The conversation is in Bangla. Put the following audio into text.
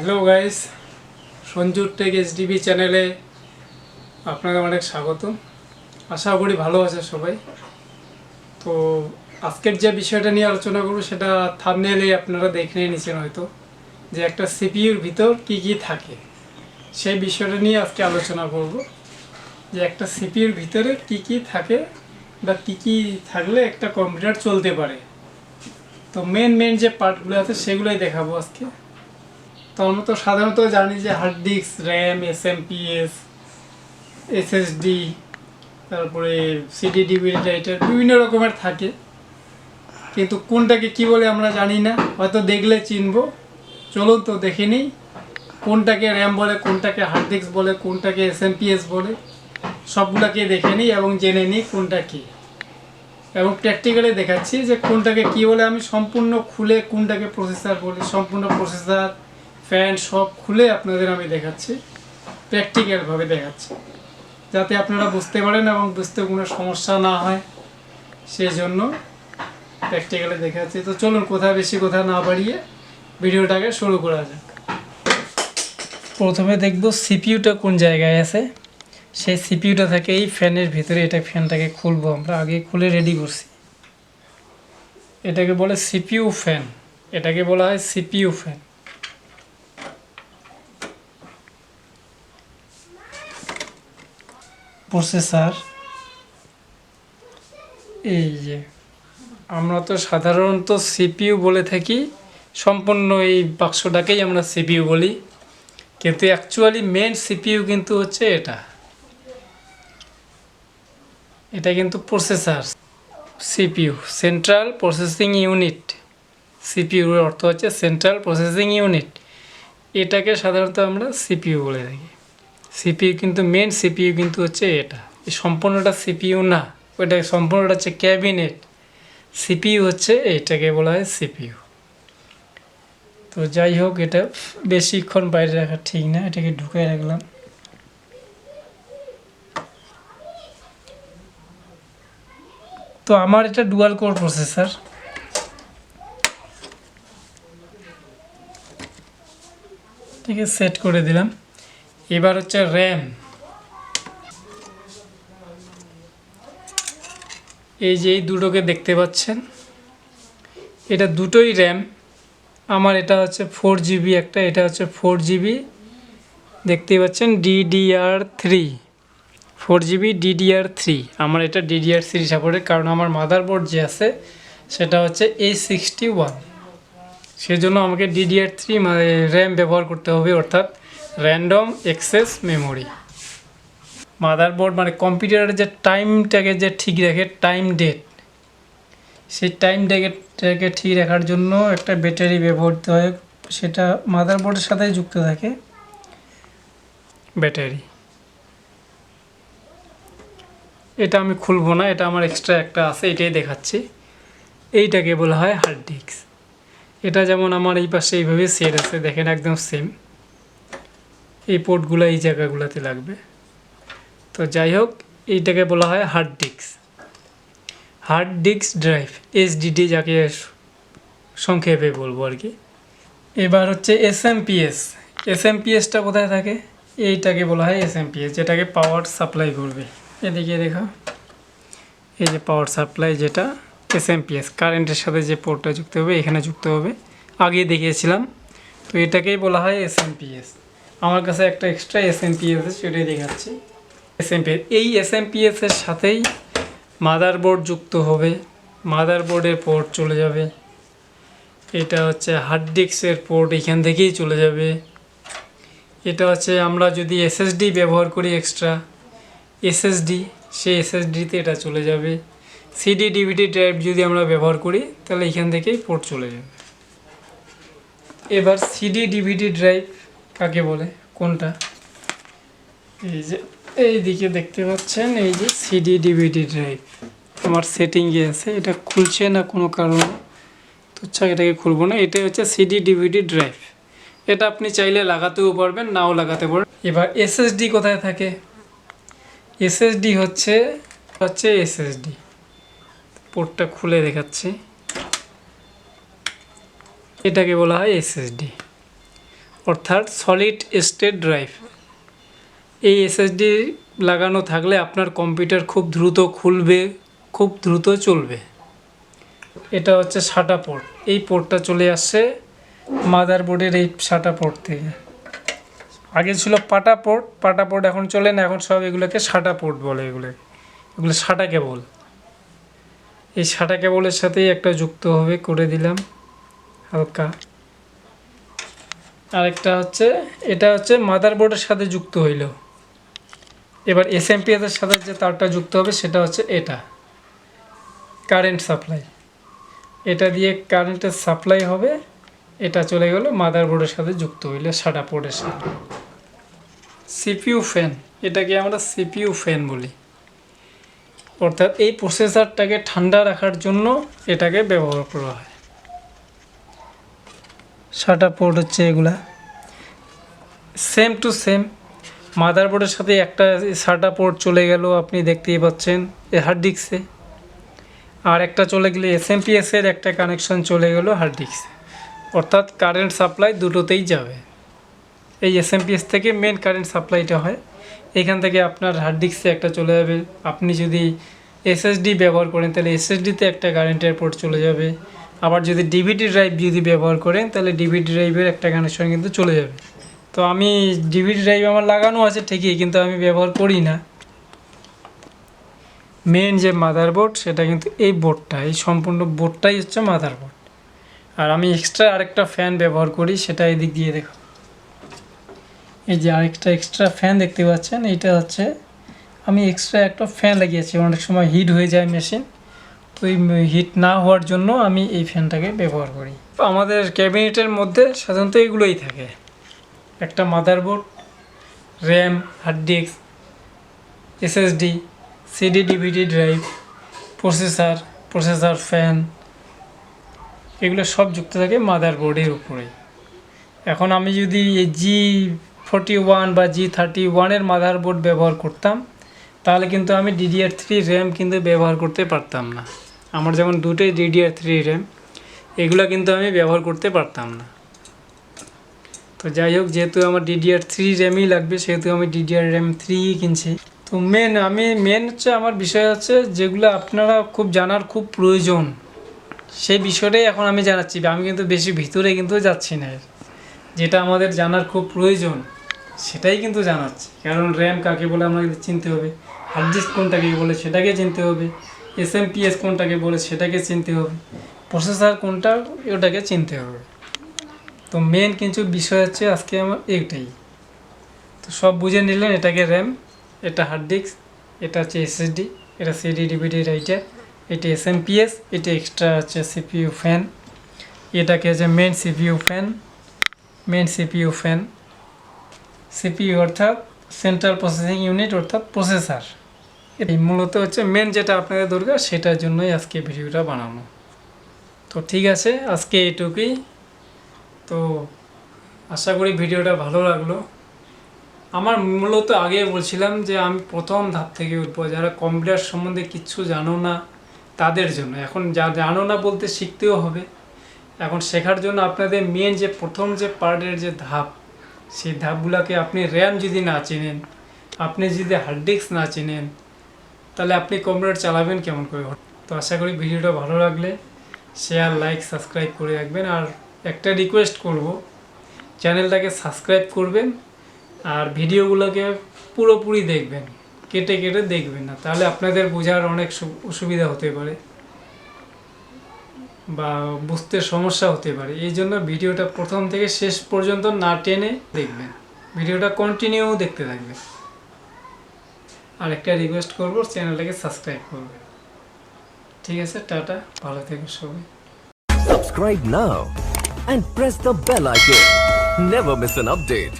হ্যালো গাইস, সঞ্জুর টেক এইচডিবি চ্যানেলে আপনাদের অনেক স্বাগত। আশা করি ভালো আছে সবাই। তো আজকের যে বিষয়টা নিয়ে আলোচনা করব সেটা থাম্বনেইলে আপনারা দেখে নিয়েছেন হয়তো, যে একটা সিপিইউর ভিতর কি কি থাকে সেই বিষয়টা নিয়ে আজকে আলোচনা করব। যে একটা সিপিইউর ভিতরে কি কি থাকে বা কি কি থাকলে একটা কম্পিউটার চলতে পারে। তো মেন যে পার্টগুলো আছে সেগুলোই দেখাবো আজকে। তো আমরা তো সাধারণত জানি যে hard disk, RAM, SMPS, SSD, তারপরে সিডি, ডিভিডি রাইটার বিভিন্ন রকমের থাকে, কিন্তু কোনটাকে কি বলে আমরা জানি না, হয়তো দেখলে চিনবো। চলুন তো দেখে নিই কোনটাকে র্যাম বলে, কোনটাকে হার্ড ডিস্ক বলে, কোনটাকে এসএমপিএস বলে, সবগুলোকে দেখে নিই এবং জেনে নিই কোনটা কী, এবং প্র্যাকটিক্যালি দেখাচ্ছি যে কোনটাকে কী বলে। আমি সম্পূর্ণ খুলে কোনটাকে প্রসেসর বলি, সম্পূর্ণ প্রসেসর, ফ্যান সব খুলে আপনাদের আমি দেখাচ্ছি, প্র্যাকটিক্যালভাবে দেখাচ্ছি, যাতে আপনারা বুঝতে পারেন এবং বুঝতে কোনো সমস্যা না হয়, সেই জন্য প্র্যাকটিক্যালে দেখাচ্ছি। তো চলুন বেশি কথা না বাড়িয়ে ভিডিওটাকে শুরু করা যাক। প্রথমে দেখব সিপিইউটা কোন জায়গায় আছে। সেই সিপিইউটা থাকে এই ফ্যানের ভিতরে। এটা ফ্যানটাকে খুলবো, আমরা আগে খুলে রেডি করছি। এটাকে বলে সিপিইউ ফ্যান, এটাকে বলা হয় সিপিইউ ফ্যান। প্রসেসর, এই যে আমরা তো সাধারণত সিপিইউ বলে থাকি, সম্পূর্ণ এই বাক্সটাকেই আমরা সিপিইউ বলি, কিন্তু অ্যাকচুয়ালি মেন সিপিইউ কিন্তু হচ্ছে এটা কিন্তু processor. CPU, central processing unit. সিপিইউর অর্থ হচ্ছে সেন্ট্রাল প্রসেসিং ইউনিট। এটাকে সাধারণত আমরা সিপিইউ বলে থাকি। সিপিইউ কিন্তু মেন সিপিইউ কিন্তু হচ্ছে এটা। এই সম্পূর্ণটা সিপিইউ না, ওইটা সম্পূর্ণটা হচ্ছে ক্যাবিনেট। সিপিইউ হচ্ছে এইটাকে বলা হয় সিপিইউ। তো যাই হোক, এটা বেশিক্ষণ বাইরে রাখা ঠিক না, এটাকে ঢুকাই রাখলাম। তো আমার এটা ডুয়াল কোর প্রসেসর। ঠিক আছে, সেট করে দিলাম। এবার হচ্ছে র্যাম। এই যে এই দুটোকে দেখতে পাচ্ছেন, এটা দুটোই র্যাম। আমার এটা হচ্ছে 4GB একটা, এটা হচ্ছে 4GB, দেখতেই পাচ্ছেন DDR3, 4GB DDR3। আমার এটা DDR3 সাপোর্টেড, কারণ আমার মাদারবোর্ড যে আছে সেটা হচ্ছে A61, সেজন্য আমাকে DDR3 র্যাম ব্যবহার করতে হবে, অর্থাৎ র্যান্ডম অ্যাক্সেস মেমোরি। মাদারবোর্ড মানে কম্পিউটারের যে টাইমটাকে যে ঠিক রাখে, টাইম ডেট, সেই টাইম ডেটটাকে ঠিক রাখার জন্য একটা ব্যাটারি ব্যবহৃত হয়, সেটা মাদারবোর্ডের সাথে যুক্ত থাকে ব্যাটারি। এটা আমি খুলবো না, এটা আমার এক্সট্রা একটা আছে, এটাই দেখাচ্ছি। এইটাকে বলা হয় হার্ড ডিস্ক। এটা যেমন আমার এই পাশে এইভাবে সেট আছে, দেখেন একদম সেম। এই পোর্টগুলো এই জায়গাগুলোতে লাগবে। তো যাই হোক, এইটাকে বলা হয় hard disk, hard disk drive, HDD যাকে সংক্ষেপে বলবো আর কি। এবার হচ্ছে এসএমপিএস। এসএমপিএসটা কোথায় থাকে? এইটাকে বলা হয় এসএমপিএস, যেটাকে পাওয়ার সাপ্লাই করবে। এদিকে দেখো, এই যে পাওয়ার সাপ্লাই, যেটা এসএমপিএস, কারেন্টের সাথে যে পোর্টটা যুক্ত হবে এখানে যুক্ত হবে, আগে দেখিয়েছিলাম। তো এটাকেই বলা হয় এসএমপিএস। আমার কাছে একটা এক্সট্রা এসএমপিএস আছে, সেটাই দেখাচ্ছি। এসএমপিএস, এই এসএমপিএসের সাথেই মাদারবোর্ড যুক্ত হবে, মাদারবোর্ডের পোর্ট চলে যাবে। এটা হচ্ছে হার্ড ডিস্কের পোর্ট, এখান থেকেই চলে যাবে। এটা হচ্ছে আমরা যদি এসএসডি ব্যবহার করি, এক্সট্রা এসএসডি, সেই এসএসডিতে এটা চলে যাবে। সিডি ডিভিডি ড্রাইভ যদি আমরা ব্যবহার করি, তাহলে এখান থেকেই পোর্ট চলে যাবে। এবার সিডি ডিভিডি ড্রাইভ কাকে বলে, কোনটা? এই যে এই দিকে দেখতে পাচ্ছেন, এই যে সিডি ডিভিডি ড্রাইভ আমার সেটিংয়ে আছে, এটা খুলছে না কোনো কারণে, তো এটাকে খুলবো না। এটাই হচ্ছে সিডি ডিভিডি ড্রাইভ। এটা আপনি চাইলে লাগাতেও পারবেন, নাও লাগাতে পারবেন। এবার এসএসডি কোথায় থাকে? এসএসডি হচ্ছে এসএসডি, পোর্টটা খুলে দেখাচ্ছি। এটাকে বলা হয় এসএসডি, অর্থাৎ সলিড স্টেট ড্রাইভ। এই এসএসডি লাগানো থাকলে আপনার কম্পিউটার খুব দ্রুত খুলবে, খুব দ্রুত চলবে। এটা হচ্ছে SATA পোর্ট। এই পোর্টটা চলে আসছে মাদারবোর্ডের এই SATA পোর্ট থেকে। আগে ছিল পাটা পোর্ট এখন চলে না, এখন সব এগুলোকে SATA পোর্ট বলে। এগুলো SATA কেবল। এই SATA কেবলের সাথেই একটা যুক্ত হবে, করে দিলাম হালকা। আরেকটা হচ্ছে, এটা হচ্ছে মাদারবোর্ডের সাথে যুক্ত হইল। এবার SMPS এর সাথে যে তারটা যুক্ত হবে সেটা হচ্ছে এটা কারেন্ট সাপ্লাই। এটা দিয়ে কারেন্টের সাপ্লাই হবে, এটা চলে গেল মাদারবোর্ডের সাথে যুক্ত হইলে SATA পোর্টের সাথে। CPU ফ্যান, এটাকে আমরা CPU ফ্যান বলি। অর্থাৎ এই প্রসেসরটাকে ঠান্ডা রাখার জন্য এটাকে ব্যবহার করা হয়। SATA পোর্ট হচ্ছে এগুলা, সেম টু সেম। মাদারবোর্ডের সাথে একটা SATA পোর্ট চলে গেল, আপনি দেখতেই পাচ্ছেন এই হার্ড ডিস্কে। আর একটা চলে গেলে SMPS এর একটা কানেকশন চলে গেল হার্ড ডিস্কে। অর্থাৎ কারেন্ট সাপ্লাই দুটোতেই যাবে। এই SMPS থেকে মেন কারেন্ট সাপ্লাইটা হয়, এখান থেকে আপনার হার্ড ডিস্কে একটা চলে যাবে। আপনি যদি SSD ব্যবহার করেন তাহলে SSDতে একটা কারেন্টের পোর্ট চলে যাবে। আবার যদি DVD ড্রাইভ যদি ব্যবহার করেন তাহলে DVD ড্রাইভের একটা কানেকশন কিন্তু চলে যাবে। তো আমি DVD ড্রাইভ আমার লাগানো আছে ঠিকই, কিন্তু আমি ব্যবহার করি না। মেন যে মাদারবোর্ড সেটা কিন্তু এই বোর্ডটা, এই সম্পূর্ণ বোর্ডটাই হচ্ছে মাদারবোর্ড। আর আমি এক্সট্রা আরেকটা ফ্যান ব্যবহার করি, সেটা এদিক দিয়ে দেখো। এই যে আরেকটা এক্সট্রা ফ্যান দেখতে পাচ্ছেন, এইটা হচ্ছে আমি এক্সট্রা একটা ফ্যান লাগিয়েছি। অনেক সময় হিট হয়ে যায় মেশিন, তো এই হিট না হওয়ার জন্য আমি এই ফ্যানটাকে ব্যবহার করি। আমাদের ক্যাবিনেটের মধ্যে সাধারণত এগুলোই থাকে: একটা motherboard, RAM, hard disk, SSD, CD DVD drive, processor fan, এগুলো সব যুক্ত থাকে মাদারবোর্ডের উপরেই। এখন আমি যদি এই G41 বা G31 এর মাদারবোর্ড ব্যবহার করতাম তাহলে কিন্তু আমি DDR3 র্যাম কিন্তু ব্যবহার করতে পারতাম না। আমার যেমন দুটোই DDR3 র্যাম, এগুলো কিন্তু আমি ব্যবহার করতে পারতাম না। তো যাই হোক, যেহেতু আমার DDR3 র্যামই লাগবে সেহেতু আমি DDR3 কিনছি। তো মেন হচ্ছে আমার বিষয় হচ্ছে যেগুলো আপনারা খুব জানার খুব প্রয়োজন, সেই বিষয়টাই এখন আমি জানাচ্ছি। আমি কিন্তু বেশি ভিতরে কিন্তু যাচ্ছি না, যেটা আমাদের জানার খুব প্রয়োজন সেটাই কিন্তু জানাচ্ছি। কারণ র্যাম কাকে বলে আমাকে চিনতে হবে, হার্ড ডিস্ক কোনটাকে বলে সেটাকে চিনতে হবে, SMPS কোনটাকে বলে সেটাকে চিনতে হবে, প্রসেসর কোনটা ওটাকে চিনতে হবে। তো মেন কিছু বিষয় হচ্ছে আজকে আমার এইটাই। তো সব বুঝে নিলেন, এটাকে র্যাম, এটা হার্ড ডিস্ক, এটা হচ্ছে SSD, এটা CD DVD রাইটার, এটা SMPS, এটা এক্সট্রা হচ্ছে CPU ফ্যান, এটাকে হচ্ছে মেন CPU ফ্যান। CPU অর্থাৎ সেন্ট্রাল প্রসেসিং ইউনিট, অর্থাৎ প্রসেসর। এই মূলত হচ্ছে মেন যেটা আপনাদের দরকার, সেটার জন্যই আজকে ভিডিওটা বানানো। তো ঠিক আছে, আজকে এইটুকুই। তো আশা করি ভিডিওটা ভালো লাগলো। আমার মূলত আগে বলছিলাম যে আমি প্রথম ধাপ থেকে উঠবো, যারা কম্পিউটার সম্বন্ধে কিচ্ছু জানো না তাদের জন্য। এখন যা জানো না বলতে শিখতেও হবে। এখন শেখার জন্য আপনাদের মেন যে প্রথম যে পার্টের যে ধাপ, সেই ধাপগুলোকে আপনি র্যাম যদি না চেনেন, আপনি যদি হার্ড ডিস্ক না চেনেন, তাহলে আপনি কম্পিউটার চালাবেন কেমন করে? তো আশা করি ভিডিওটা ভালো লাগলে শেয়ার, লাইক, সাবস্ক্রাইব করে রাখবেন। আর একটা রিকোয়েস্ট করব, চ্যানেলটাকে সাবস্ক্রাইব করবেন আর ভিডিওগুলোকে পুরোপুরি দেখবেন, কেটে কেটে দেখবেন না, তাহলে আপনাদের বোঝার অনেক অসুবিধা হতে পারে বা বুঝতে সমস্যা হতে পারে। এই জন্য ভিডিওটা প্রথম থেকে শেষ পর্যন্ত না টেনে দেখবেন, ভিডিওটা কন্টিনিউ দেখতে থাকবেন। আর একটা রিকোয়েস্ট করব, চ্যানেলটাকে সাবস্ক্রাইব করবেন। ঠিক আছে, টাটা, ভালো থেকো সবাই। Subscribe now and press the bell icon. Never miss an update.